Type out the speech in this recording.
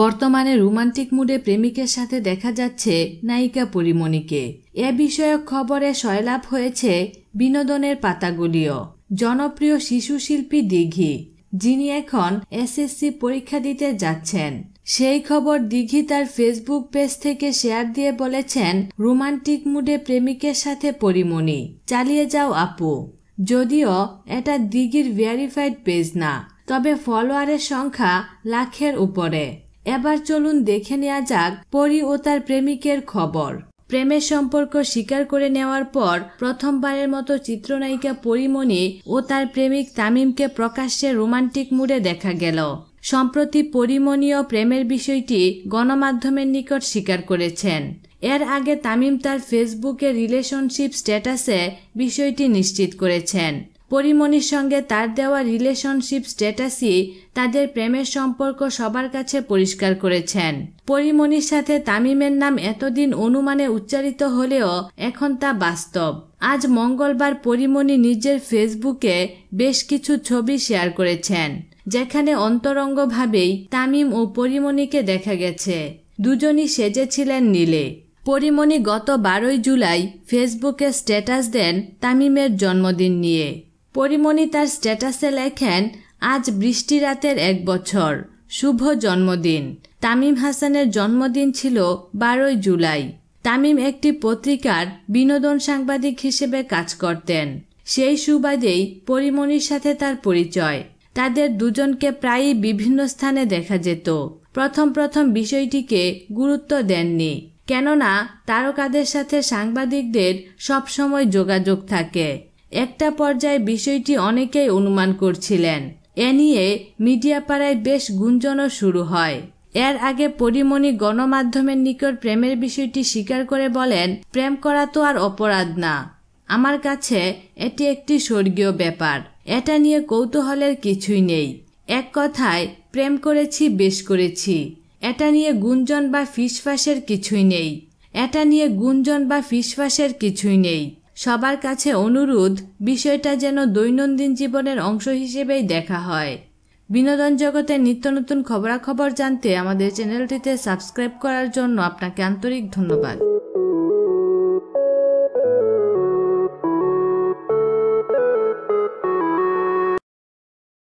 বর্তমানে রোমান্টিক মুডে প্রেমিকের সাথে দেখা যাচ্ছে নায়িকা পরিমণিকে। এ বিষয়ক খবরে সয়লাভ হয়েছে বিনোদনের পাতাগুলিও। জনপ্রিয় শিশু শিল্পী দিঘি, যিনি এখন এসএসসি পরীক্ষা দিতে যাচ্ছেন, সেই খবর দিঘি তার ফেসবুক পেজ থেকে শেয়ার দিয়ে বলেছেন, রোমান্টিক মুডে প্রেমিকের সাথে পরিমণি, চালিয়ে যাও আপু। যদিও এটা দিঘির ভেরিফাইড পেজ না, তবে ফলোয়ারের সংখ্যা লাখের উপরে। এবার চলুন দেখে নেওয়া যাক পরি ও তার প্রেমিকের খবর। প্রেমের সম্পর্ক স্বীকার করে নেওয়ার পর প্রথমবারের মতো চিত্রনায়িকা পরিমণি ও তার প্রেমিক তামিমকে প্রকাশ্যে রোমান্টিক মুডে দেখা গেল। সম্প্রতি পরিমণিও প্রেমের বিষয়টি গণমাধ্যমের নিকট স্বীকার করেছেন। এর আগে তামিম তার ফেসবুকে রিলেশনশিপ স্ট্যাটাসে বিষয়টি নিশ্চিত করেছেন। পরিমণির সঙ্গে তার দেওয়া রিলেশনশিপ স্ট্যাটাসই তাদের প্রেমের সম্পর্ক সবার কাছে পরিষ্কার করেছেন। পরিমণির সাথে তামিমের নাম এতদিন অনুমানে উচ্চারিত হলেও এখন তা বাস্তব। আজ মঙ্গলবার পরিমণি নিজের ফেসবুকে বেশ কিছু ছবি শেয়ার করেছেন, যেখানে অন্তরঙ্গভাবেই তামিম ও পরিমণিকে দেখা গেছে। দুজনই সেজেছিলেন নীলে। পরিমণি গত 12 জুলাই ফেসবুকে স্ট্যাটাস দেন তামিমের জন্মদিন নিয়ে। পরিমণি তার স্ট্যাটাসে লেখেন, আজ বৃষ্টি রাতের 1 বছর, শুভ জন্মদিন। তামিম হাসানের জন্মদিন ছিল 12 জুলাই। তামিম একটি পত্রিকার বিনোদন সাংবাদিক হিসেবে কাজ করতেন। সেই সুবাদেই পরিমণির সাথে তার পরিচয়। তাদের দুজনকে প্রায়ই বিভিন্ন স্থানে দেখা যেত। প্রথম বিষয়টিকে গুরুত্ব দেননি, কেননা তারকাদের সাথে সাংবাদিকদের সবসময় যোগাযোগ থাকে। একটা পর্যায়ে বিষয়টি অনেকেই অনুমান করছিলেন। এ নিয়ে মিডিয়া পাড়ায় বেশ গুঞ্জনও শুরু হয়। এর আগে পরিমণি গণমাধ্যমের নিকট প্রেমের বিষয়টি স্বীকার করে বলেন, প্রেম করা তো আর অপরাধ না। আমার কাছে এটি একটি স্বর্গীয় ব্যাপার। এটা নিয়ে কৌতূহলের কিছুই নেই। এক কথায় প্রেম করেছি, বেশ করেছি। এটা নিয়ে গুঞ্জন বা ফিসফাসের কিছুই নেই। সবার কাছে অনুরোধ, বিষয়টা যেন দৈনন্দিন জীবনের অংশ হিসেবেই দেখা হয়। বিনোদন জগতের নিত্য নতুন খবরাখবর জানতে আমাদের চ্যানেলটিতে সাবস্ক্রাইব করার জন্য আপনাকে আন্তরিক ধন্যবাদ।